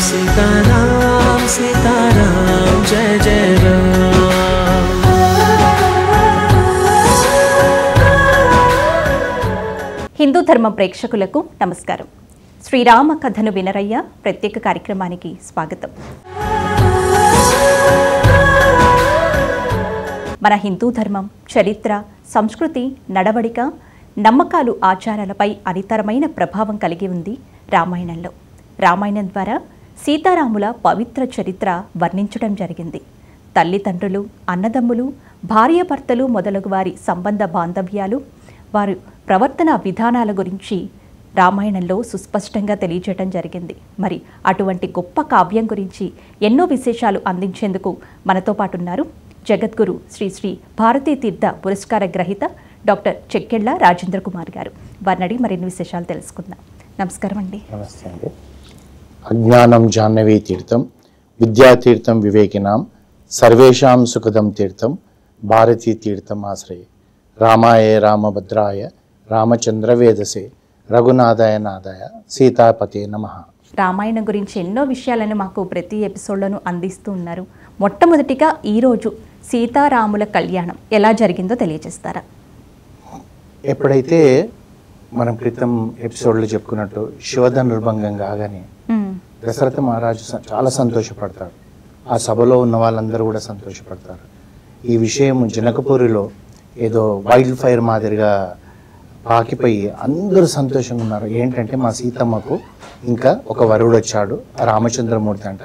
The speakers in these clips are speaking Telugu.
सीताराम सीताराम जय जय राम। హిందూ ధర్మం ప్రేక్షకులకు నమస్కారం. శ్రీరామ కథను వినరయ్య ప్రత్యేక కార్యక్రమానికి స్వాగతం. మన హిందూ ధర్మం, చరిత్ర, సంస్కృతి, నడవడిక, నమ్మకాలు, ఆచారాలపై అనితరమైన ప్రభావం కలిగి ఉంది రామాయణంలో. రామాయణం ద్వారా సీతారాముల పవిత్ర చరిత్ర వర్ణించడం జరిగింది. తల్లిదండ్రులు, అన్నదమ్ములు, భార్యాభర్తలు మొదలగు వారి సంబంధ బాంధవ్యాలు, వారి ప్రవర్తన విధానాల గురించి రామాయణంలో సుస్పష్టంగా తెలియజేయడం జరిగింది. మరి అటువంటి గొప్ప కావ్యం గురించి ఎన్నో విశేషాలు అందించేందుకు మనతో పాటు ఉన్నారు జగద్గురు శ్రీ శ్రీ భారతీ తీర్థ పురస్కార గ్రహీత డాక్టర్ చెక్కెళ్ళ రాజేంద్ర కుమార్ గారు. వారిని అడిగి మరిన్ని విశేషాలు తెలుసుకుందాం. నమస్కారం అండి. నమస్తే అండి. అజ్ఞానం జాహ్నవీ తీర్థం, విద్యాతీర్థం వివేకినాం, సర్వేషాం సుఖదం తీర్థం, భారతీ తీర్థం ఆశ్రయే. రామాయ రామభద్రాయ రామచంద్రవేదసే రఘునాథాయ నాథాయ సీతాపతే నమః. రామాయణం గురించి ఎన్నో విషయాలను మాకు ప్రతి ఎపిసోడ్లోనూ అందిస్తూ ఉన్నారు. మొట్టమొదటిగా ఈరోజు సీతారాముల కళ్యాణం ఎలా జరిగిందో తెలియజేస్తారా? ఎప్పుడైతే మనం క్రితం ఎపిసోడ్లో చెప్పుకున్నట్టు శివధనుర్భంగం కాగానే దశరథ మహారాజు చాలా సంతోషపడతాడు. ఆ సభలో ఉన్న వాళ్ళందరూ కూడా సంతోషపడతారు. ఈ విషయం జనకపూరిలో ఏదో వైల్డ్ ఫైర్ మాదిరిగా పాకిపోయి అందరూ సంతోషంగా ఉన్నారు. ఏంటంటే మా సీతమ్మకు ఇంకా ఒక వరుడు వచ్చాడు, రామచంద్రమూర్తి అంట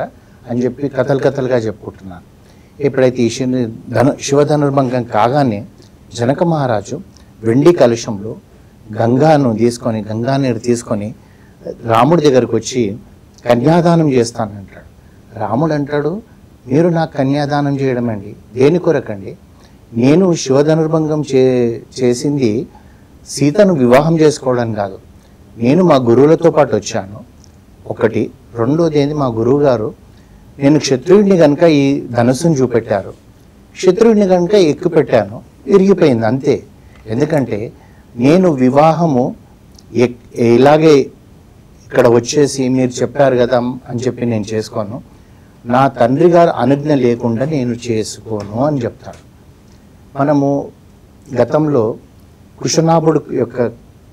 అని చెప్పి కథలుగా చెప్పుకుంటున్నారు. ఎప్పుడైతే ఈ శివధనుర్భంగం కాగానే జనక మహారాజు వెండి కలుషంలో గంగానీరు తీసుకొని రాముడి దగ్గరకు వచ్చి కన్యాదానం చేస్తానంటాడు. రాముడు అంటాడు, మీరు నాకు కన్యాదానం చేయడం అండి, దేని కొరకండి? నేను శివధనుర్భంగం చేసింది సీతను వివాహం చేసుకోవడానికి కాదు. నేను మా గురువులతో పాటు వచ్చాను. ఒకటి. రెండోది ఏంది, మా గురువు గారు నేను క్షత్రియుడిని కనుక ఈ ధనుస్సును చూపెట్టారు, క్షత్రియుడిని కనుక ఎక్కువ పెట్టాను, విరిగిపోయింది అంతే. ఎందుకంటే నేను వివాహము ఇలాగే ఇక్కడ వచ్చేసి మీరు చెప్పారు కదా అని చెప్పి నేను చేసుకోను, నా తండ్రి గారు అనుజ్ఞ లేకుండా నేను చేసుకోను అని చెప్తాడు. మనము గతంలో కుశనాభుడు యొక్క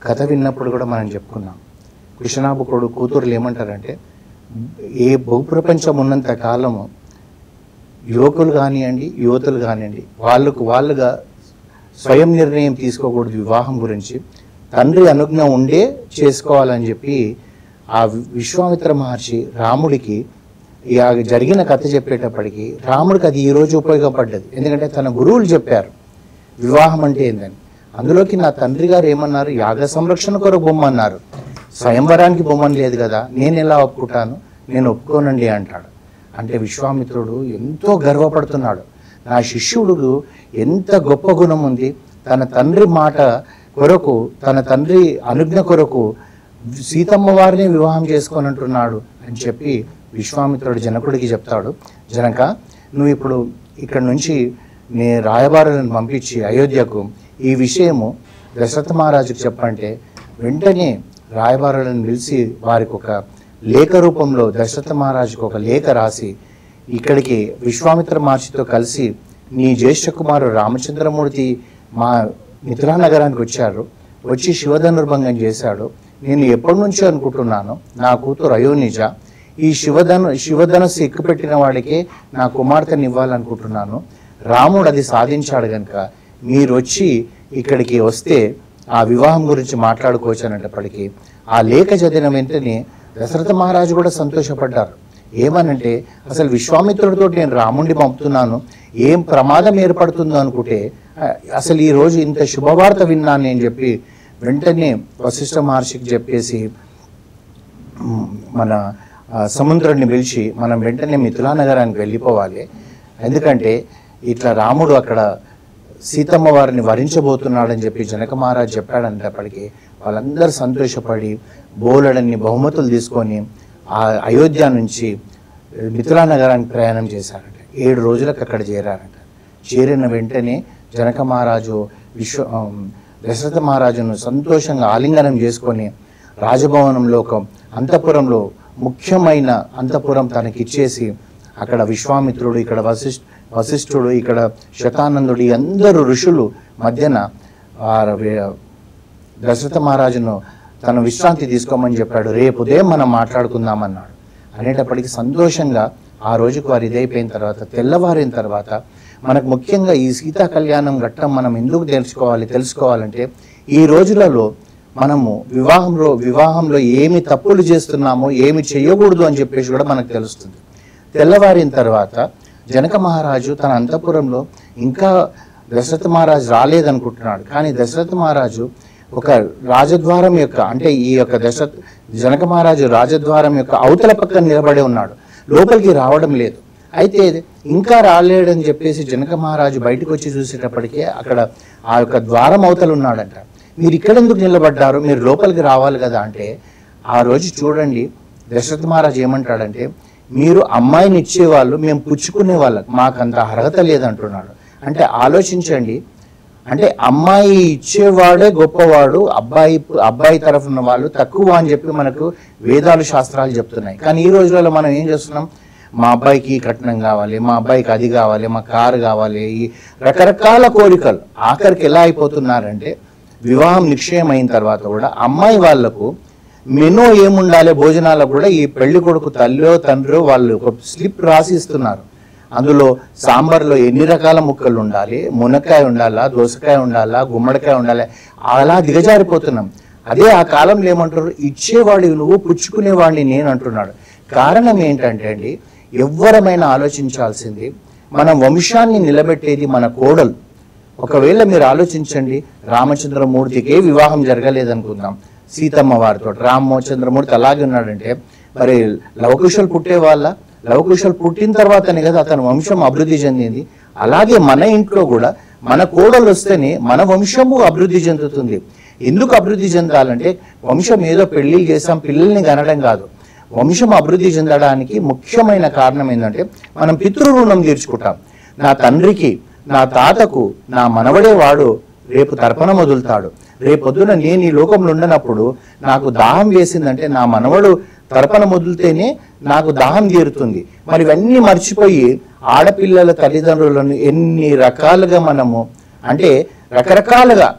కథ విన్నప్పుడు కూడా మనం చెప్పుకున్నాం. కుశనాభుడు కూతురులు ఏమంటారంటే, ఏ భూప్రపంచం ఉన్నంత కాలము యువకులు కానివ్వండి, యువతులు కానివ్వండి, వాళ్ళుగా స్వయం నిర్ణయం తీసుకోకూడదు వివాహం గురించి, తండ్రి అనుజ్ఞ ఉండే చేసుకోవాలని చెప్పి ఆ విశ్వామిత్ర మహర్షి రాముడికి జరిగిన కథ చెప్పేటప్పటికి రాముడికి అది ఈరోజు ఉపయోగపడ్డది. ఎందుకంటే తన గురువులు చెప్పారు వివాహం అంటే ఏందని. అందులోకి నా తండ్రి గారు ఏమన్నారు, యాగ సంరక్షణ కొరకు బొమ్మన్నారు, స్వయంవరానికి బొమ్మని లేదు కదా, నేను ఎలా ఒప్పుకుంటాను, నేను ఒప్పుకోనండి అంటాడు. అంటే విశ్వామిత్రుడు ఎంతో గర్వపడుతున్నాడు. నా శిష్యుడు ఎంత గొప్ప గుణం ఉంది, తన తండ్రి మాట కొరకు, తన తండ్రి అనుజ్ఞ కొరకు సీతమ్మ వారిని వివాహం చేసుకోనంటున్నాడు అని చెప్పి విశ్వామిత్రుడు జనకుడికి చెప్తాడు. జనక, నువ్వు ఇప్పుడు ఇక్కడ నుంచి నీ రాయబారులను పంపించి అయోధ్యకు ఈ విషయము దశరథ మహారాజుకు చెప్పంటే వెంటనే రాయబారులను పిలిచి వారికి ఒక లేఖ రూపంలో దశరథ మహారాజుకు ఒక లేఖ రాసి ఇక్కడికి విశ్వామిత్ర మహర్షితో కలిసి నీ జ్యేష్ఠ కుమారుడు రామచంద్రమూర్తి మా మిథిలా నగరానికి వచ్చి శివధనుర్భంగం చేశాడు. నేను ఎప్పటి నుంచో అనుకుంటున్నాను, నా కూతురు అయోనిజ ఈ శివధనుస్సు ఎక్కుపెట్టిన వాడికే నా కుమార్తెని ఇవ్వాలనుకుంటున్నాను. రాముడు అది సాధించాడు కనుక మీరు వచ్చి ఇక్కడికి వస్తే ఆ వివాహం గురించి మాట్లాడుకోవచ్చు అనేటప్పటికీ ఆ లేఖ చదివిన వెంటనే దశరథ మహారాజు కూడా సంతోషపడ్డారు. ఏమనంటే, అసలు విశ్వామిత్రుడితో నేను రాముడిని పంపుతున్నాను, ఏం ప్రమాదం ఏర్పడుతుందో అనుకుంటే అసలు ఈరోజు ఇంత శుభవార్త విన్నాను అని చెప్పి వెంటనే వశిష్ఠ మహర్షికి చెప్పేసి మన సముద్రుడిని పిలిచి మనం వెంటనే మిథిలా నగరానికి వెళ్ళిపోవాలి, ఎందుకంటే ఇట్లా రాముడు అక్కడ సీతమ్మ వారిని వరించబోతున్నాడని చెప్పి జనక మహారాజు చెప్పాడనేటప్పటికీ వాళ్ళందరూ సంతోషపడి బోలెడన్ని బహుమతులు తీసుకొని ఆ అయోధ్య నుంచి మిథిలా నగరానికి ప్రయాణం చేశారట. 7 రోజులకు అక్కడ చేరారట. చేరిన వెంటనే జనక మహారాజు దశరథ మహారాజును సంతోషంగా ఆలింగనం చేసుకొని రాజభవనంలో ఒక అంతఃపురంలో ముఖ్యమైన అంతఃపురం తనకిచ్చేసి అక్కడ విశ్వామిత్రుడు, ఇక్కడ వశిష్ఠుడు, ఇక్కడ శతానందుడు, అందరూ ఋషులు మధ్యన దశరథ మహారాజును తన విశ్రాంతి తీసుకోమని చెప్పాడు. రేపు ఉదయం మనం మాట్లాడుకుందామన్నాడు. అనేటప్పటికీ సంతోషంగా ఆ రోజుకు వారు ఇదైపోయిన తర్వాత తెల్లవారిన తర్వాత మనకు ముఖ్యంగా ఈ సీతా కళ్యాణం ఘట్టం మనం ఎందుకు తెలుసుకోవాలంటే ఈ రోజులలో మనము వివాహంలో ఏమి తప్పులు చేస్తున్నామో ఏమి చేయకూడదు అని చెప్పేసి కూడా మనకు తెలుస్తుంది. తెల్లవారిన తర్వాత జనక మహారాజు తన అంతఃపురంలో ఇంకా దశరథ మహారాజు రాలేదనుకుంటున్నాడు. కానీ దశరథ మహారాజు ఒక రాజద్వారం యొక్క అంటే ఈ యొక్క జనక మహారాజు రాజద్వారం యొక్క అవతల పక్కన నిలబడి ఉన్నాడు, లోపలికి రావడం లేదు. అయితే ఇంకా రాలేడని చెప్పేసి జనక మహారాజు బయటకు వచ్చి చూసేటప్పటికే అక్కడ ఆ యొక్క ద్వారం అవతల ఉన్నాడంట. మీరు ఇక్కడ ఎందుకు నిలబడ్డారు, మీరు లోపలికి రావాలి కదా అంటే, ఆ రోజు చూడండి దశరథ మహారాజు ఏమంటాడంటే, మీరు అమ్మాయిని ఇచ్చేవాళ్ళు, మేము పుచ్చుకునే వాళ్ళం, మాకంత అర్హత లేదంటున్నాడు. అంటే ఆలోచించండి, అంటే అమ్మాయి ఇచ్చేవాడే గొప్పవాడు, అబ్బాయి తరఫున వాళ్ళు తక్కువ అని చెప్పి మనకు వేదాలు శాస్త్రాలు చెప్తున్నాయి. కానీ ఈ రోజులలో మనం ఏం చేస్తున్నాం, మా అబ్బాయికి కట్నం కావాలి, మా అబ్బాయికి అది కావాలి, మా కారు కావాలి, ఈ రకరకాల కోరికలు. ఆఖరికి ఎలా అయిపోతున్నారంటే వివాహం నిశ్చయం అయిన తర్వాత కూడా అమ్మాయి వాళ్లకు మెనూ ఏముండాలి భోజనాలకు కూడా ఈ పెళ్లి కొడుకు తల్లిలో తండ్రి వాళ్ళు ఒక స్లిప్ రాసి ఇస్తున్నారు. అందులో సాంబార్లో ఎన్ని రకాల ముక్కలు ఉండాలి, మునక్కాయ ఉండాలా, దోసకాయ ఉండాలా, గుమ్మడికాయ ఉండాలి, అలా దిగజారిపోతున్నాం. అదే ఆ కాలంలో ఏమంటారు, ఇచ్చేవాడివి నువ్వు, పుచ్చుకునేవాడిని నేను అంటున్నాడు. కారణం ఏంటంటే అండి, ఎవ్వరమైనా ఆలోచించాల్సింది మన వంశాన్ని నిలబెట్టేది మన కోడలు. ఒకవేళ మీరు ఆలోచించండి, రామచంద్రమూర్తికే వివాహం జరగలేదనుకుందాం సీతమ్మ వారితో, రామచంద్రమూర్తి అలాగే ఉన్నాడంటే మరి లవకుశలు పుట్టేవాళ్ళ, లవకుశలు పుట్టిన తర్వాతనే కదా అతని వంశం అభివృద్ధి చెందింది. అలాగే మన ఇంట్లో కూడా మన కోడలు వస్తేనే మన వంశము అభివృద్ధి చెందుతుంది. ఎందుకు అభివృద్ధి చెందాలంటే వంశం ఏదో పెళ్లిళ్ళు చేసాం పిల్లల్ని కనడం కాదు. వంశం అభివృద్ధి చెందడానికి ముఖ్యమైన కారణం ఏంటంటే మనం పితృ రుణం తీర్చుకుంటాం. నా తండ్రికి, నా తాతకు నా మనవడే వాడు రేపు తర్పణం వదులుతాడు, రేపొద్దున నేను ఈ లోకంలో ఉండనప్పుడు నాకు దాహం వేసిందంటే నా మనవడు తర్పణం వదిలితేనే నాకు దాహం తీరుతుంది. మరి ఇవన్నీ మర్చిపోయి ఆడపిల్లల తల్లిదండ్రులను ఎన్ని రకాలుగా మనము అంటే రకరకాలుగా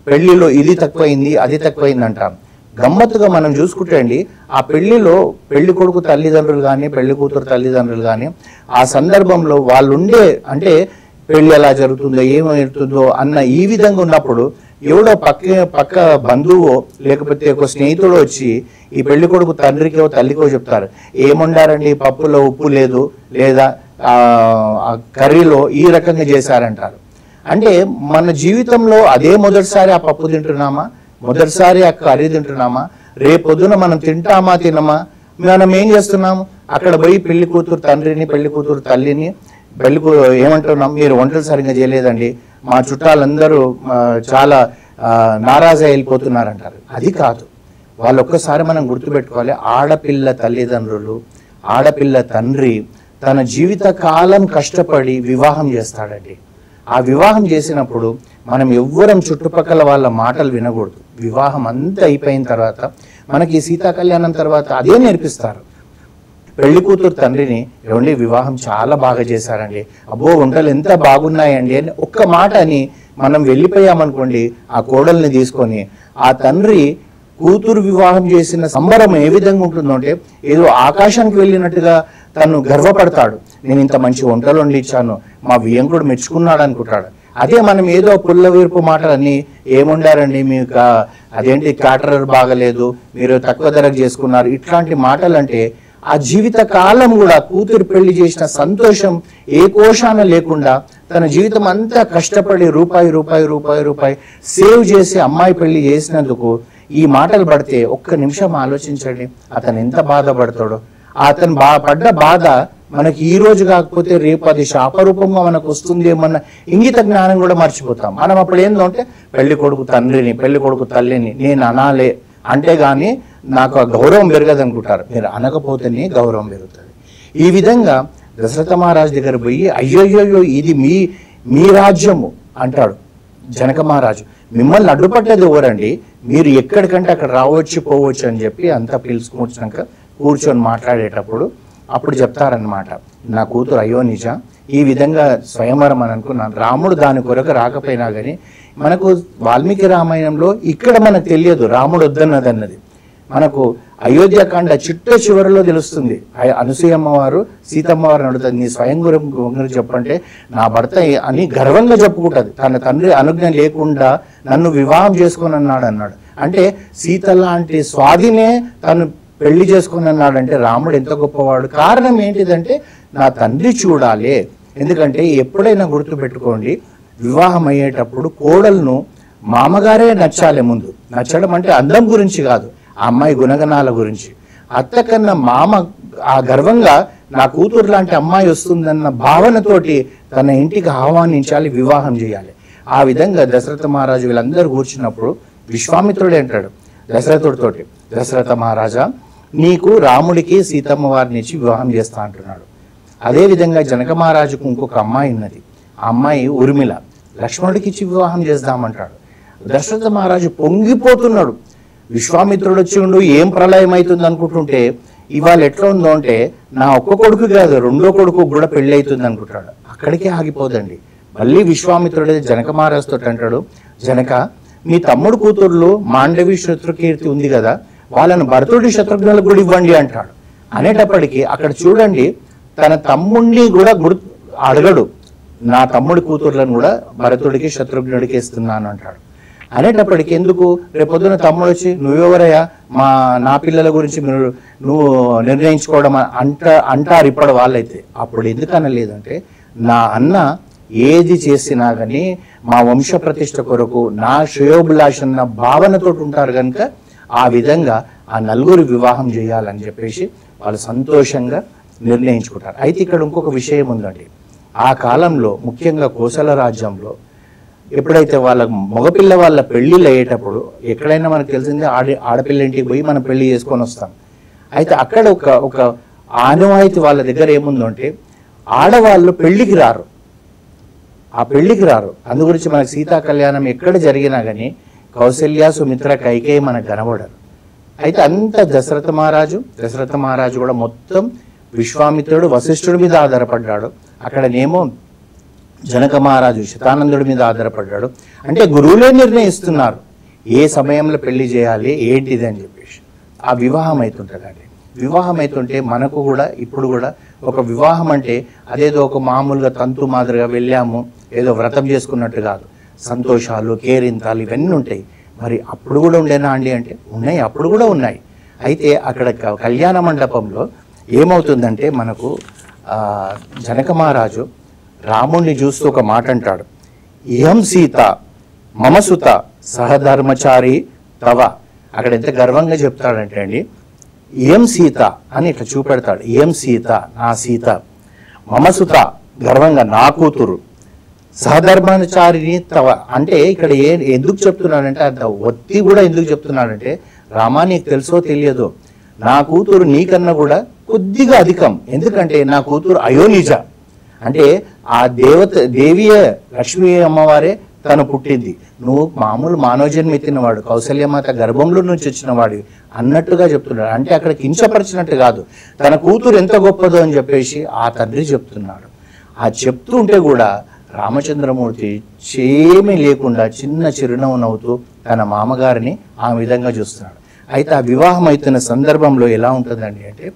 పెళ్లిలో ఇది తక్కువైంది అది తక్కువైంది అంటాం. గమ్మత్తుగా మనం చూసుకుంటే అండి, ఆ పెళ్లిలో పెళ్లి కొడుకు తల్లిదండ్రులు కానీ పెళ్లి కూతురు తల్లిదండ్రులు కానీ ఆ సందర్భంలో వాళ్ళుండే అంటే పెళ్లి ఎలా జరుగుతుందో ఏమవుతుందో అన్న ఈ విధంగా ఉన్నప్పుడు ఎవడో పక్క బంధువో లేకపోతే ఒక స్నేహితుడు వచ్చి ఈ పెళ్లి కొడుకు తండ్రికో తల్లికో చెప్తారు, ఏముండారండి పప్పులో ఉప్పు లేదు, లేదా ఆ కర్రీలో ఈ రకంగా చేశారంటారు. అంటే మన జీవితంలో అదే మొదటిసారి ఆ పప్పు తింటున్నామా, మొదటిసారి ఆ కర్రీ తింటున్నామా, రేపొద్దున మనం తినమా, మనం ఏం చేస్తున్నాము, అక్కడ పోయి పెళ్లి కూతురు తండ్రిని పెళ్లి కూతురు తల్లిని ఏమంటున్నాం, మీరు వంటలు సరిగ్గా చేయలేదండి, మా చుట్టాలందరూ చాలా నారాజు వెళ్ళిపోతున్నారంటారు. అది కాదు. వాళ్ళు ఒక్కసారి మనం గుర్తుపెట్టుకోవాలి, ఆడపిల్ల తల్లిదండ్రులు ఆడపిల్ల తండ్రి తన జీవిత కాలం కష్టపడి వివాహం చేస్తాడండి. ఆ వివాహం చేసినప్పుడు మనం ఎవ్వరం చుట్టుపక్కల వాళ్ళ మాటలు వినకూడదు. వివాహం అంతా అయిపోయిన తర్వాత మనకి సీతా కళ్యాణం తర్వాత అదే నేర్పిస్తారు. పెళ్లి కూతురు తండ్రిని, ఏమండి వివాహం చాలా బాగా చేశారండి, అబ్బో వంటలు ఎంత బాగున్నాయండి అని ఒక్క మాట అని మనం వెళ్ళిపోయామనుకోండి, ఆ కోడల్ని తీసుకొని ఆ తండ్రి కూతురు వివాహం చేసిన సంబరం ఏ విధంగా ఉంటుందో అంటే ఏదో ఆకాశానికి వెళ్ళినట్టుగా తను గర్వపడతాడు. నేను ఇంత మంచి వంటలు వండి ఇచ్చాను, మా వియంకుడు మెచ్చుకున్నాడు అనుకుంటాడు. అదే మనం ఏదో పుల్ల వీర్పు మాటలన్నీ, ఏముండారండి మీకు అదేంటి క్యాటరర్ బాగలేదు, మీరు తక్కువ ధరకు చేసుకున్నారు, ఇట్లాంటి మాటలు అంటే ఆ జీవిత కాలం కూడా కూతురు పెళ్లి చేసిన సంతోషం ఏ కోశాన లేకుండా తన జీవితం అంతా కష్టపడి రూపాయి సేవ్ చేసి అమ్మాయి పెళ్లి చేసినందుకు ఈ మాటలు పడితే ఒక్క నిమిషం ఆలోచించండి, అతను ఎంత బాధపడతాడో. అతను పడ్డ బాధ మనకి ఈ రోజు కాకపోతే రేపు అది శాపరూపంగా మనకు వస్తుందేమన్న ఇంగిత జ్ఞానం కూడా మర్చిపోతాం. మనం అప్పుడు ఏంటంటే పెళ్లి కొడుకు తండ్రిని పెళ్లి కొడుకు తల్లిని నేను అనాలే అంటే గాని నాకు ఆ గౌరవం పెరగదు అనుకుంటారు. మీరు అనకపోతేనే గౌరవం పెరుగుతుంది. ఈ విధంగా దశరథ మహారాజు దగ్గర పోయి అయ్యోయ్యో ఇది మీ రాజ్యము అంటాడు జనక మహారాజు. మిమ్మల్ని అడ్డుపట్టేది ఎవరండి, మీరు ఎక్కడికంటే అక్కడ రావచ్చు పోవచ్చు అని చెప్పి అంతా పిలుచుకొచ్చినాక కూర్చొని మాట్లాడేటప్పుడు అప్పుడు చెప్తారనమాట, నా కూతురు అయోనిజ ఈ విధంగా స్వయంవరం అని అనుకున్నాను. రాముడు దాని కొరకు రాకపోయినా కానీ మనకు వాల్మీకి రామాయణంలో ఇక్కడ మనకు తెలియదు రాముడు వద్దన్నదన్నది. మనకు అయోధ్యకాండ చివరిలో తెలుస్తుంది. అనసూయమ్మ వారు సీతమ్మవారిని అడుగుతుంది, నీ స్వయంవరం గురించి చెప్పంటే నా భర్త అని గర్వంగా చెప్పుకుంటుంది. తన తండ్రి అనుజ్ఞ లేకుండా నన్ను వివాహం చేసుకొని అన్నాడు. అంటే సీత లాంటి స్వాధినే తను పెళ్లి చేసుకుని అన్నాడంటే రాముడు ఎంత గొప్పవాడు. కారణం ఏంటిదంటే నా తండ్రి చూడాలి. ఎందుకంటే ఎప్పుడైనా గుర్తుపెట్టుకోండి, వివాహం అయ్యేటప్పుడు కోడలను మామగారే నచ్చాలి. ముందు నచ్చడం అంటే అందం గురించి కాదు, ఆ అమ్మాయి గుణగణాల గురించి. అత్త కన్నా మామ ఆ గర్వంగా నా కూతురు లాంటి అమ్మాయి వస్తుందన్న భావనతోటి తన ఇంటికి ఆహ్వానించాలి, వివాహం చేయాలి. ఆ విధంగా దశరథ మహారాజు వీళ్ళందరూ కూర్చున్నప్పుడు విశ్వామిత్రుడే అంటాడు దశరథుడితోటి, దశరథ మహారాజా నీకు రాముడికి సీతమ్మ వారిని ఇచ్చి వివాహం చేస్తా అంటున్నాడు. అదేవిధంగా జనక మహారాజుకు ఇంకొక అమ్మాయి ఉన్నది, ఆ అమ్మాయి ఉర్మిళ, లక్ష్మణుడికి ఇచ్చి వివాహం చేద్దామంటాడు. దశరథ మహారాజు పొంగిపోతున్నాడు. విశ్వామిత్రుడు వచ్చిండు, ఏం ప్రళయం అవుతుంది అనుకుంటుంటే ఇవాళ ఎట్లా ఉందో అంటే నా ఒక్క కొడుకు కాదు రెండో కొడుకు కూడా పెళ్లి అవుతుంది అనుకుంటాడు. అక్కడికే ఆగిపోదండి. మళ్ళీ విశ్వామిత్రుడే జనక మహారాజుతో అంటాడు, జనక మీ తమ్ముడు కూతుర్లు మాండవి శత్రుకీర్తి ఉంది కదా, వాళ్ళను భరతుడి శత్రుఘ్నులకు కూడా ఇవ్వండి అంటాడు. అనేటప్పటికీ అక్కడ చూడండి, తన తమ్ముడిని కూడా అడగడు, నా తమ్ముడి కూతుర్లను కూడా భరతుడికి శత్రుఘ్నుడికి ఇస్తున్నాను అంటాడు. అనేటప్పటికి ఎందుకు రేపొద్దున తమ్ముడు వచ్చి నువ్వెవరయ్యా నా పిల్లల గురించి నువ్వు నిర్ణయించుకోవడం అంటారు ఇప్పటి వాళ్ళైతే. అప్పుడు ఎందుకు అనలేదంటే నా అన్న ఏది చేసినా కానీ మా వంశ ప్రతిష్ఠ కొరకు నా శ్రేయోభిలాషన్న భావనతో ఉంటారు కనుక ఆ విధంగా ఆ నలుగురు వివాహం చేయాలని చెప్పేసి వాళ్ళు సంతోషంగా నిర్ణయించుకుంటారు. అయితే ఇక్కడ ఇంకొక విషయం ఉందండి. ఆ కాలంలో ముఖ్యంగా కోసల రాజ్యంలో ఎప్పుడైతే వాళ్ళ మగపిల్ల వాళ్ళ పెళ్ళిళ్ళు అయ్యేటప్పుడు ఎక్కడైనా మనకు తెలిసిందే ఆడపిల్ల ఇంటికి పోయి మనం పెళ్లి చేసుకొని వస్తాం. అయితే అక్కడ ఒక ఆనవాయితీ వాళ్ళ దగ్గర ఏముందంటే ఆడవాళ్ళు పెళ్లికి రారు, ఆ పెళ్లికి రారు. అందు గురించి మనకు సీతా కళ్యాణం ఎక్కడ జరిగినా కానీ కౌసల్య సుమిత్ర కైకేయి మనకు కనబడరు. అయితే అంత దశరథ మహారాజు కూడా మొత్తం విశ్వామిత్రుడు వశిష్ఠుడి మీద ఆధారపడ్డాడు. అక్కడనేమో జనక మహారాజు శతానందుడి మీద ఆధారపడ్డాడు. అంటే గురువులే నిర్ణయిస్తున్నారు ఏ సమయంలో పెళ్లి చేయాలి ఏంటిది అని చెప్పేసి. ఆ వివాహం అవుతుంటుందండి. వివాహం అవుతుంటే మనకు కూడా ఇప్పుడు కూడా ఒక వివాహం అంటే అదేదో ఒక మామూలుగా తంతు మాదిరిగా వెళ్ళాము ఏదో వ్రతం చేసుకున్నట్టు కాదు. సంతోషాలు, కేరింతాలు ఇవన్నీ ఉంటాయి. మరి అప్పుడు కూడా ఉండేనా అండి అంటే ఉన్నాయి, అప్పుడు కూడా ఉన్నాయి. అయితే అక్కడ కళ్యాణ మండపంలో ఏమవుతుందంటే మనకు జనక మహారాజు రాముణ్ణి చూస్తూ ఒక మాట అంటాడు, ఇహం సీత మమసుత సహధర్మచారి తవ. అక్కడ ఎంత గర్వంగా చెప్తాడంటే అండి, ఇహం సీత అని ఇట్లా చూపెడతాడు. ఇహం సీత నా సీత, మమసుత గర్వంగా నా కూతురు, సహధర్మచారిని తవ. అంటే ఇక్కడ ఎందుకు చెప్తున్నాడంటే అంత ఒత్తి కూడా ఎందుకు చెప్తున్నాడంటే రామా నీకు తెలుసో తెలియదో నా కూతురు నీకన్నా కూడా కొద్దిగా అధికం. ఎందుకంటే నా కూతురు అయోనిజ, అంటే ఆ దేవియే లక్ష్మీ అమ్మవారే తను పుట్టింది. నువ్వు మామూలు మానవ జన్మ ఎత్తినవాడు, కౌసల్యమాత గర్భంలో నుంచి వచ్చినవాడు అన్నట్టుగా చెప్తున్నాడు. అంటే అక్కడ కించపరిచినట్టు కాదు, తన కూతురు ఎంత గొప్పదో అని చెప్పేసి ఆ తండ్రి చెప్తున్నాడు. ఆ చెప్తూ ఉంటే కూడా రామచంద్రమూర్తి చేమీ లేకుండా చిన్న చిరునవ్వు నవ్వుతూ తన మామగారిని ఆ విధంగా చూస్తున్నాడు. అయితే ఆ వివాహం అవుతున్న సందర్భంలో ఎలా ఉంటుందండి అంటే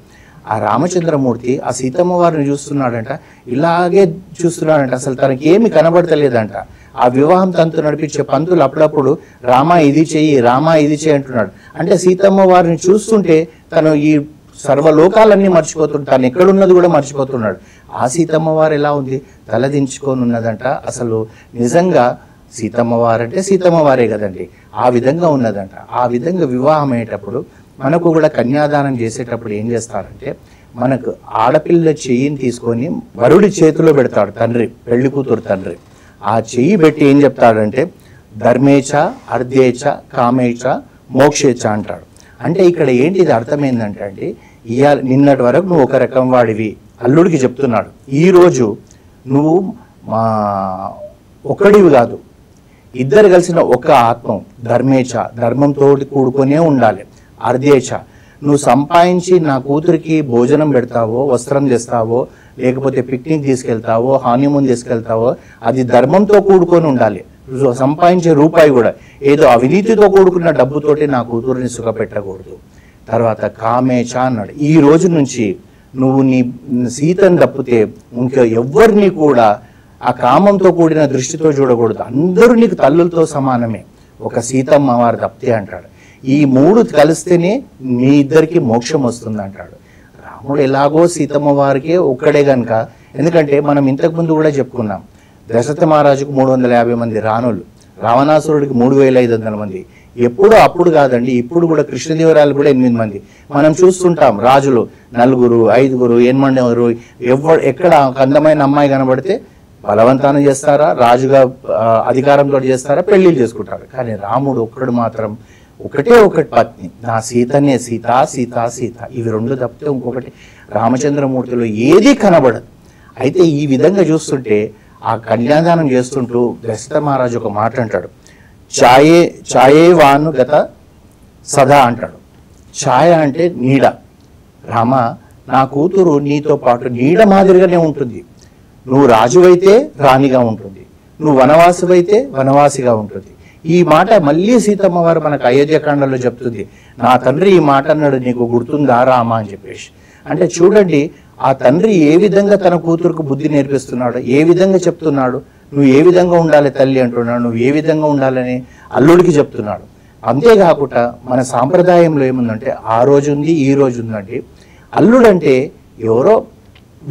ఆ రామచంద్రమూర్తి ఆ సీతమ్మ వారిని చూస్తున్నాడంట, ఇలాగే చూస్తున్నాడంట, అసలు తనకి ఏమి కనబడతలేదంట. ఆ వివాహం తంతు నడిపించే పంతులు అప్పుడప్పుడు రామా ఇది చెయ్యి, రామా ఇది చెయ్యి అంటున్నాడు. అంటే సీతమ్మ వారిని చూస్తుంటే తను ఈ సర్వలోకాలన్నీ మర్చిపోతున్నాడు, తను ఎక్కడున్నది కూడా మర్చిపోతున్నాడు. ఆ సీతమ్మ వారు ఎలా ఉంది, తలదించుకొని ఉన్నదంట. అసలు నిజంగా సీతమ్మ వారంటే సీతమ్మ వారే కదండి, ఆ విధంగా ఉన్నదంట. ఆ విధంగా వివాహం అయ్యేటప్పుడు మనకు కూడా కన్యాదానం చేసేటప్పుడు ఏం చేస్తారంటే మనకు ఆడపిల్ల చెయ్యిని తీసుకొని వరుడి చేతిలో పెడతాడు తండ్రి, పెళ్లి కూతురు తండ్రి. ఆ చెయ్యి పెట్టి ఏం చెప్తాడంటే ధర్మేచ అర్ధేచ కామేచ మోక్షేచ అంటాడు. అంటే ఇక్కడ ఏంటిది అర్థమైందంటే అండి, నిన్నటి వరకు నువ్వు ఒక రకం వాడివి అల్లుడికి చెప్తున్నాడు, ఈరోజు నువ్వు ఒకడివి కాదు, ఇద్దరు కలిసిన ఒక ఆత్మ. ధర్మేచ ధర్మంతో కూడుకొనే ఉండాలి, అర్ధేచ నువ్వు సంపాదించి నా కూతురికి భోజనం పెడతావో, వస్త్రం తెస్తావో, లేకపోతే పిక్నిక్ తీసుకెళ్తావో, హానీమూన్ తీసుకెళ్తావో, అది ధర్మంతో కూడుకొని ఉండాలి. సంపాదించే రూపాయి కూడా ఏదో అవినీతితో కూడుకున్న డబ్బుతోటి నా కూతురుని సుఖపెట్టకూడదు. తర్వాత కామేచ అన్నాడు, ఈ రోజు నుంచి నువ్వు నీ సీతను తప్పితే ఇంకా ఎవరిని కూడా ఆ కామంతో కూడిన దృష్టితో చూడకూడదు. అందరూ నీకు తల్లులతో సమానమే, ఒక సీతమ్మ వారు తప్పితే అంటాడు. ఈ మూడు కలిస్తేనే మీ ఇద్దరికి మోక్షం వస్తుంది అంటాడు. రాముడు ఎలాగో సీతమ్మ వారికే ఒక్కడే గనక, ఎందుకంటే మనం ఇంతకుముందు కూడా చెప్పుకున్నాం, దశరథ మహారాజుకు 350 మంది రాణులు, రావణాసురుడికి 3500 మంది. ఎప్పుడో అప్పుడు కాదండి, ఇప్పుడు కూడా కృష్ణదేవరాయలు కూడా 8 మంది. మనం చూస్తుంటాం రాజులు 4, 5, 8 ఎక్కడ అందమైన అమ్మాయి కనబడితే బలవంతాన చేస్తారా, రాజుగా అధికారంతో చేస్తారా, పెళ్లిళ్ళు చేసుకుంటారు. కానీ రాముడు ఒక్కడు మాత్రం ఒకటే ఒకటి పత్ని, నా సీతనే, సీత సీత సీత, ఇవి రెండు తప్పితే ఇంకొకటి రామచంద్రమూర్తిలో ఏది కనబడదు. అయితే ఈ విధంగా చూస్తుంటే ఆ కన్యాదానం చేస్తుంటూ దశరథ మహారాజు ఒక మాట అంటాడు, ఛాయే వాను గత సదా అంటాడు. ఛాయ అంటే నీడ. రామ, నా కూతురు నీతో పాటు నీడ మాదిరిగానే ఉంటుంది. నువ్వు రాజువైతే రాణిగా ఉంటుంది, నువ్వు వనవాసివైతే వనవాసిగా ఉంటుంది. ఈ మాట మళ్ళీ సీతమ్మ వారు మనకు అయోధ్యకాండలో చెప్తుంది. నా తండ్రి ఈ మాట అన్నాడు, నీకు గుర్తుందా రామ అని చెప్పేసి. అంటే చూడండి, ఆ తండ్రి ఏ విధంగా తన కూతురుకు బుద్ధి నేర్పిస్తున్నాడు, ఏ విధంగా చెప్తున్నాడు, నువ్వు ఏ విధంగా ఉండాలి తల్లి అంటున్నాడు, నువ్వు ఏ విధంగా ఉండాలని అల్లుడికి చెప్తున్నాడు. అంతేకాకుండా మన సాంప్రదాయంలో ఏముందంటే ఆ రోజు ఉంది, ఈ రోజు ఉందండి. అల్లుడంటే ఎవరో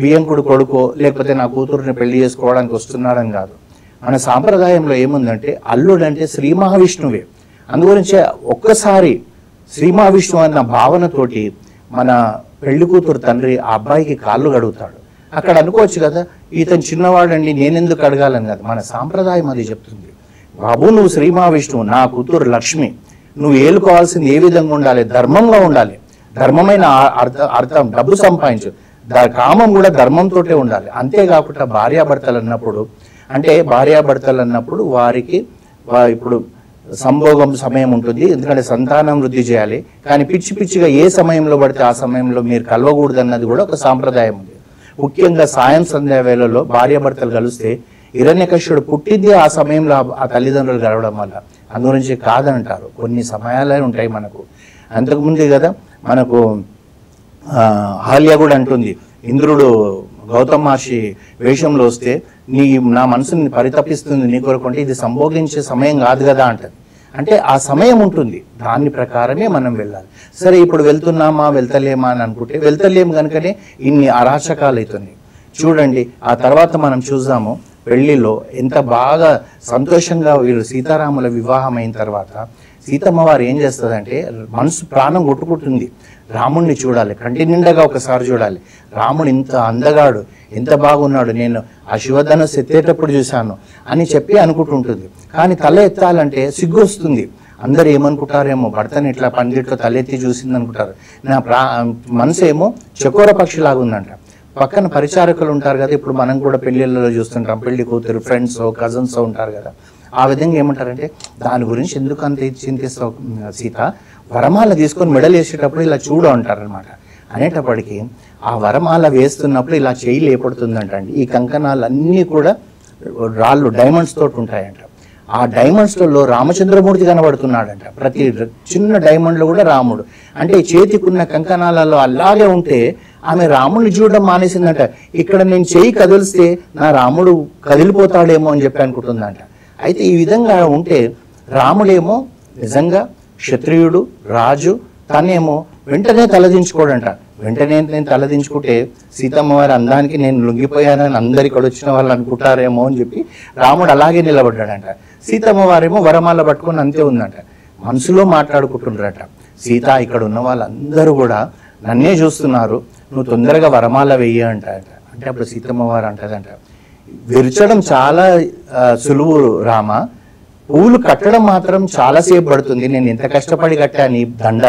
బియ్యంకుడు కొడుకో, లేకపోతే నా కూతురుని పెళ్లి చేసుకోవడానికి వస్తున్నాడని కాదు. మన సాంప్రదాయంలో ఏముందంటే అల్లుడంటే శ్రీ మహావిష్ణువే. అందుగురించి ఒక్కసారి శ్రీ మహావిష్ణువు అన్న భావనతోటి మన పెళ్లి కూతురు తండ్రి ఆ అబ్బాయికి కాళ్ళు కడుగుతాడు. అక్కడ అనుకోవచ్చు కదా, ఇతను చిన్నవాడండి నేనెందుకు అడగాలని కదా. మన సాంప్రదాయం అది చెప్తుంది, బాబు నువ్వు శ్రీ మహావిష్ణువు, నా కూతురు లక్ష్మి, నువ్వు ఏలుకోవాల్సింది ఏ విధంగా ఉండాలి, ధర్మంగా ఉండాలి. ధర్మమైన అర్థం డబ్బు సంపాదించు, కామం కూడా ధర్మంతో ఉండాలి. అంతేకాకుండా భార్యాభర్తలు అన్నప్పుడు వారికి ఇప్పుడు సంభోగం సమయం ఉంటుంది, ఎందుకంటే సంతానం వృద్ధి చేయాలి. కానీ పిచ్చి పిచ్చిగా ఏ సమయంలో పడితే ఆ సమయంలో మీరు కలవకూడదు అన్నది కూడా ఒక సాంప్రదాయం ఉంది. ముఖ్యంగా సాయం సంధ్యా వేళల్లో భార్యాభర్తలు కలిస్తే హిరణ్యకశ్యపుడు పుట్టింది ఆ సమయంలో ఆ తల్లిదండ్రులు కలవడం వల్ల. అందుగురించి కాదంటారు, కొన్ని సమయాలే ఉంటాయి మనకు. అంతకుముందే కదా మనకు అహల్య కూడా అంటుంది, ఇంద్రుడు గౌతమ మహర్షి వేషంలో వస్తే నా మనసుని పరితపిస్తుంది నీ కొరకుంటే ఇది సంభోగించే సమయం కాదు కదా అంటది. అంటే ఆ సమయం ఉంటుంది, దాని ప్రకారమే మనం వెళ్ళాలి. సరే ఇప్పుడు వెళ్తున్నామా వెళ్తలేమా అని అనుకుంటే వెళ్తలేము కనుకనే ఇన్ని అరాచకాలు అవుతున్నాయి. చూడండి, ఆ తర్వాత మనం చూద్దాము పెళ్లిలో ఎంత బాగా సంతోషంగా వీళ్ళు సీతారాముల వివాహం అయిన తర్వాత సీతమ్మ వారు ఏం చేస్తుందంటే మనసు ప్రాణం కొట్టుకుంటుంది, రాముడిని చూడాలి, కంటి నిండగా ఒకసారి చూడాలి. రాముడు ఇంత అందగాడు, ఎంత బాగున్నాడు, నేను ఆ శివధనుస్సు ఎత్తేటప్పుడు చూశాను అని చెప్పి అనుకుంటుంటుంది. కానీ తల ఎత్తాలంటే సిగ్గు వస్తుంది. అందరు ఏమనుకుంటారేమో, భర్తని ఇట్లా పందిట్లో తలెత్తి చూసింది అనుకుంటారు. నా మనసు ఏమో చకోర పక్షిలాగా ఉందంట. పక్కన పరిచారకులు ఉంటారు కదా, ఇప్పుడు మనం కూడా పెళ్ళిళ్ళలో చూస్తుంటాం, పెళ్లి కూతురు ఫ్రెండ్స్ కజిన్స్ ఉంటారు కదా, ఆ విధంగా ఏమంటారంటే దాని గురించి ఎందుకు అంత చింతిస్తావు సీత, వరమాల తీసుకొని మెడలు వేసేటప్పుడు ఇలా చూడు అంటారనమాట. అనేటప్పటికీ ఆ వరమాల వేస్తున్నప్పుడు ఇలా చేయి లేపడుతుందంట అండి. ఈ కంకణాలు అన్నీ కూడా రాళ్ళు డైమండ్స్ తోటి ఉంటాయంట. ఆ డైమండ్స్లలో రామచంద్రమూర్తి కనబడుతున్నాడంట. ప్రతి చిన్న డైమండ్లో కూడా రాముడు. అంటే చేతికున్న కంకణాలలో అలాగే ఉంటే ఆమె రాముడిని చూడడం మానేసిందంట. ఇక్కడ నేను చేయి కదిలిస్తే నా రాముడు కదిలిపోతాడేమో అని చెప్పి అనుకుంటుందంట. అయితే ఈ విధంగా ఉంటే రాముడేమో నిజంగా క్షత్రియుడు రాజు, తనేమో వెంటనే తలదించుకోడంట. వెంటనే నేను తలదించుకుంటే సీతమ్మ వారి అందానికి నేను లొంగిపోయానని అందరు ఇక్కడ వచ్చిన వాళ్ళు అనుకుంటారేమో అని చెప్పి రాముడు అలాగే నిలబడ్డాడంట. సీతమ్మ వారేమో వరమాల పట్టుకొని అంతే ఉందంట. మనసులో మాట్లాడుకుంటున్నారట, సీత ఇక్కడ ఉన్న వాళ్ళందరూ కూడా నన్నే చూస్తున్నారు, నువ్వు తొందరగా వరమాల వెయ్యి అంటారట. అంటే అప్పుడు సీతమ్మ వారు అంటదంట, విరచడం చాలా సులువు రామ, పువ్వులు కట్టడం మాత్రం చాలాసేపు పడుతుంది, నేను ఎంత కష్టపడి కట్టాను ఈ దండ,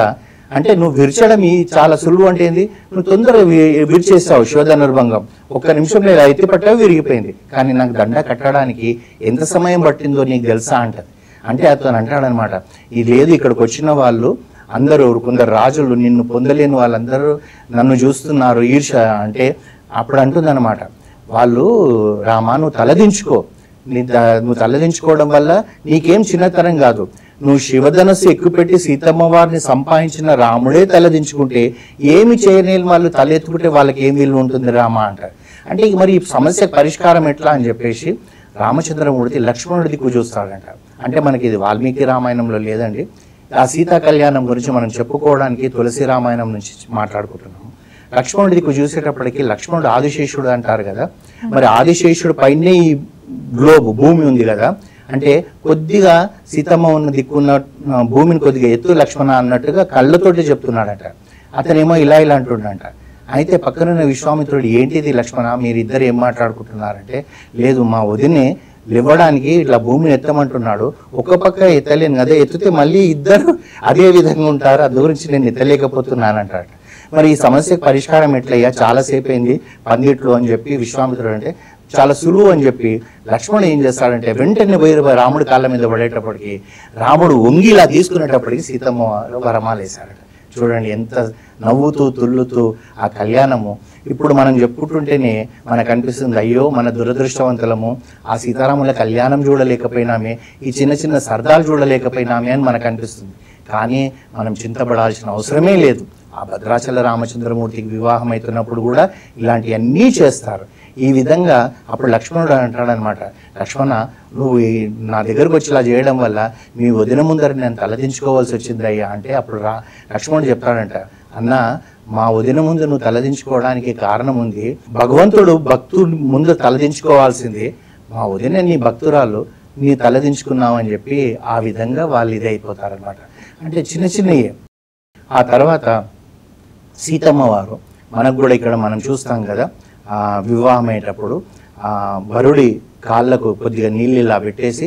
అంటే నువ్వు విరచడం ఈ చాలా సులువు అంటే ఏంది, నువ్వు తొందరగా విరిచేస్తావు శోధనుర్భంగం, 1 నిమిషంలో ఇలా ఎత్తి పట్టావు విరిగిపోయింది, కానీ నాకు దండ కట్టడానికి ఎంత సమయం పట్టిందో నీకు తెలుసా అంటది. అంటే అతను అంటాడనమాట, ఇది లేదు ఇక్కడికి వచ్చిన వాళ్ళు అందరూ కొందరు రాజులు నిన్ను పొందలేని వాళ్ళందరూ నన్ను చూస్తున్నారు ఈర్ష అంటే అప్పుడు అంటుందన్నమాట, వాళ్ళు రామా నువ్వు తలదించుకో, నువ్వు తలదించుకోవడం వల్ల నీకేం చిన్నతనం కాదు, నువ్వు శివధనస్సు ఎక్కుపెట్టి సీతమ్మ వారిని సంపాదించిన రాముడే తలదించుకుంటే ఏమి చేయలేని వాళ్ళు తలెత్తుకుంటే వాళ్ళకి ఏం విలువ ఉంటుంది రామా అంటారు. అంటే మరి ఈ సమస్యకు పరిష్కారం ఎట్లా అని చెప్పేసి రామచంద్రమూర్తి లక్ష్మణుడి దిక్కు చూస్తాడంట. అంటే మనకి ఇది వాల్మీకి రామాయణంలో లేదండి. ఆ సీతా కళ్యాణం గురించి మనం చెప్పుకోవడానికి తులసి రామాయణం నుంచి మాట్లాడుకుంటున్నాము. లక్ష్మణుడి దిక్కు చూసేటప్పటికి లక్ష్మణుడు ఆదిశేషుడు అంటారు కదా, మరి ఆదిశేషుడు పైనే ఈ గ్లోబ్ భూమి ఉంది కదా, అంటే కొద్దిగా సీతమ్మ ఉన్న దిక్కున్న భూమిని కొద్దిగా ఎత్తు లక్ష్మణ అన్నట్టుగా కళ్ళతోటి చెప్తున్నాడట. అతనేమో ఇలా అంటుండంట. అయితే పక్కనున్న విశ్వామిత్రుడు ఏంటిది లక్ష్మణ మీరిద్దరు ఏం మాట్లాడుకుంటున్నారంటే, లేదు మా వదినే లేవడానికి ఇట్లా భూమిని ఎత్తమంటున్నాడు, ఒక పక్క ఎత్తలేను కదా, ఎత్తితే మళ్ళీ ఇద్దరు అదే విధంగా ఉంటారు, అది గురించి నేను ఎత్తలేకపోతున్నానంటాడు. మరి ఈ సమస్యకు పరిష్కారం ఎట్లయ్యా, చాలాసేపు అయింది పందిట్లు అని చెప్పి విశ్వామిత్రుడు అంటే చాలా సులువు అని చెప్పి లక్ష్మణుడు ఏం చేస్తాడంటే వెంటనే పోయి రాముడి కాళ్ళ మీద పడేటప్పటికి రాముడు వంగిలా తీసుకునేటప్పటికి సీతమ్మ వరమాలేశాడట. చూడండి ఎంత నవ్వుతూ తుల్లుతూ ఆ కళ్యాణము. ఇప్పుడు మనం చెప్పుకుంటుంటేనే మనకు అనిపిస్తుంది, అయ్యో మన దురదృష్టవంతులము, ఆ సీతారాముల కళ్యాణం చూడలేకపోయినామే, ఈ చిన్న చిన్న సరదాలు చూడలేకపోయినామే అని మనకు అనిపిస్తుంది. కానీ మనం చింతపడాల్సిన అవసరమే లేదు. ఆ భద్రాచల రామచంద్రమూర్తికి వివాహం అవుతున్నప్పుడు కూడా ఇలాంటివన్నీ చేస్తారు. ఈ విధంగా అప్పుడు లక్ష్మణుడు అంటాడనమాట, లక్ష్మణ నువ్వు నా దగ్గరకు వచ్చి ఇలా చేయడం వల్ల మీ వదిన ముందర నేను తలదించుకోవాల్సి వచ్చింది అయ్యా అంటే అప్పుడు లక్ష్మణుడు చెప్తాడంట, అన్న మా వదిన ముందు నువ్వు తలదించుకోవడానికి కారణం ఉంది, భగవంతుడు భక్తుడు ముందు తలదించుకోవాల్సింది, మా వదిన నీ భక్తురాలు నీ తలదించుకున్నావు అని చెప్పి ఆ విధంగా వాళ్ళు ఇదే అయిపోతారనమాట. అంటే చిన్న చిన్నవి. ఆ తర్వాత సీతమ్మ వారు మనకు కూడా ఇక్కడ మనం చూస్తాం కదా, వివాహం అయ్యేటప్పుడు వరుడి కాళ్ళకు కొద్దిగా నీళ్ళు ఇలా పెట్టేసి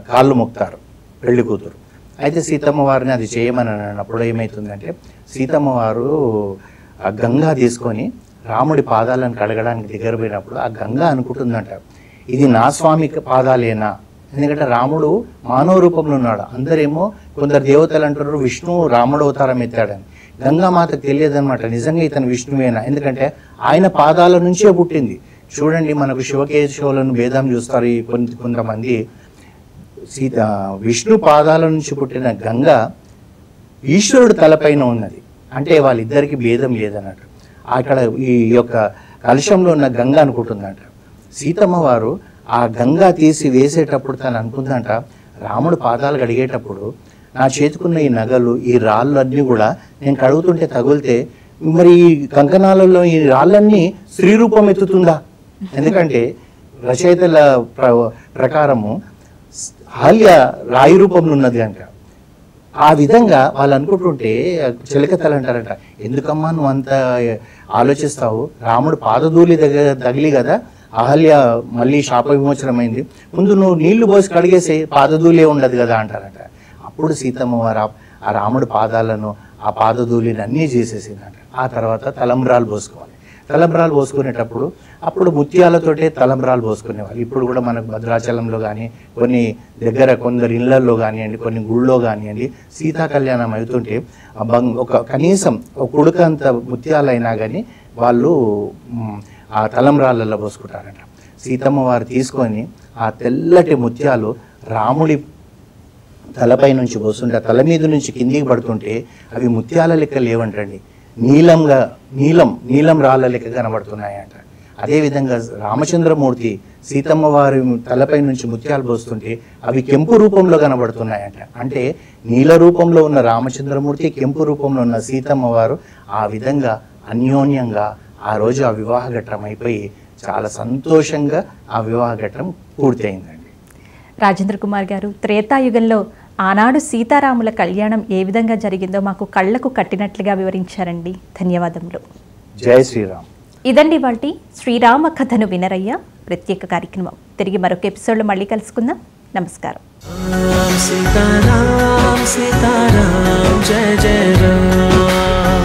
కాళ్ళు మొక్తారు పెళ్లి కూతురు. అయితే సీతమ్మ వారిని అది చేయమని అన్నప్పుడు ఏమవుతుందంటే సీతమ్మ వారు ఆ గంగా తీసుకొని రాముడి పాదాలను కడగడానికి దగ్గర పోయినప్పుడు ఆ గంగా అనుకుంటుందంట, ఇది నా స్వామి పాదాలేనా, ఎందుకంటే రాముడు మానవ రూపంలో ఉన్నాడు, అందరేమో కొందరు దేవతలు అంటారు విష్ణువు రాముడు అవతారం ఎత్తాడని, గంగామాతకు తెలియదనమాట నిజంగా ఇతను విష్ణువేనా, ఎందుకంటే ఆయన పాదాల నుంచే పుట్టింది. చూడండి మనకు శివకేశవులను భేదం చూస్తారు కొంతమంది, విష్ణు పాదాల నుంచి పుట్టిన గంగ ఈశ్వరుడు తలపైన ఉన్నది, అంటే వాళ్ళిద్దరికి భేదం లేదన్నట్టు. అక్కడ ఈ యొక్క కలశంలో ఉన్న గంగ అనుకుంటుందంట. సీతమ్మ వారు ఆ గంగా తీసి వేసేటప్పుడు తను అనుకుందంట, రాముడు పాదాలు కడిగేటప్పుడు నా చేతుకున్న ఈ నగలు ఈ రాళ్ళు అన్నీ కూడా నేను కడుగుతుంటే తగులితే మరి ఈ కంకణాలలో ఈ రాళ్ళన్నీ స్త్రీ రూపం ఎత్తుతుందా, ఎందుకంటే రచయితల ప్రకారము హాల్య రాయి రూపంలో ఉన్నది కనుక. ఆ విధంగా వాళ్ళు అనుకుంటుంటే చిలకతలు అంటారంట, ఎందుకమ్మా నువ్వు అంత ఆలోచిస్తావు, రాముడు పాదధూళి దగ్గర తగిలి కదా అహల్య మళ్ళీ శాప విమోచనమైంది, ముందు నువ్వు నీళ్లు పోసి కడిగేసి పాదధూళే ఉండదు కదా అంటారట. అప్పుడు సీతమ్మ వారు ఆ రాముడి పాదాలను ఆ పాదధూళిని అన్నీ చేసేసిందంట. ఆ తర్వాత తలంబ్రాలు పోసుకోవాలి. తలంబ్రాలు పోసుకునేటప్పుడు అప్పుడు ముత్యాలతోటే తలంబ్రాలు పోసుకునేవాళ్ళు. ఇప్పుడు కూడా మనకు భద్రాచలంలో కానీ కొన్ని దగ్గర కొందరు ఇళ్లల్లో కానివ్వండి కొన్ని గుళ్ళో కానివ్వండి సీతా కళ్యాణం అవుతుంటే ఒక కనీసం ఒక కుడుకంత ముత్యాలైనా కానీ వాళ్ళు ఆ తలంబ్రాలలో పోసుకుంటారట. సీతమ్మ వారు తీసుకొని ఆ తెల్లటి ముత్యాలు రాముడి తలపై నుంచి పోస్తుంటే తల మీద నుంచి కిందికి పడుతుంటే అవి ముత్యాల లెక్క లేవంటండి, నీలం రాళ్ళ లెక్క కనబడుతున్నాయంట. అదేవిధంగా రామచంద్రమూర్తి సీతమ్మ వారి తలపై నుంచి ముత్యాలు పోస్తుంటే అవి కెంపు రూపంలో కనబడుతున్నాయంట. అంటే నీల రూపంలో ఉన్న రామచంద్రమూర్తి, కెంపు రూపంలో ఉన్న సీతమ్మ వారు ఆ విధంగా అన్యోన్యంగా ఆ రోజు ఆ వివాహ ఘట్టం అయిపోయి చాలా సంతోషంగా ఆ వివాహ ఘట్టం పూర్తయిందండి. రాజేంద్ర కుమార్ గారు, త్రేతాయుగంలో ఆనాడు సీతారాముల కళ్యాణం ఏ విధంగా జరిగిందో మాకు కళ్ళకు కట్టినట్లుగా వివరించారండి. ధన్యవాదములు. జై శ్రీరామ్. ఇదండి వాటి శ్రీరామ కథను వినరయ్య ప్రత్యేక కార్యక్రమం. తిరిగి మరొక ఎపిసోడ్లో మళ్ళీ కలుసుకుందాం. నమస్కారం. సీతారాం సీతారాం జయ జయ రామ్.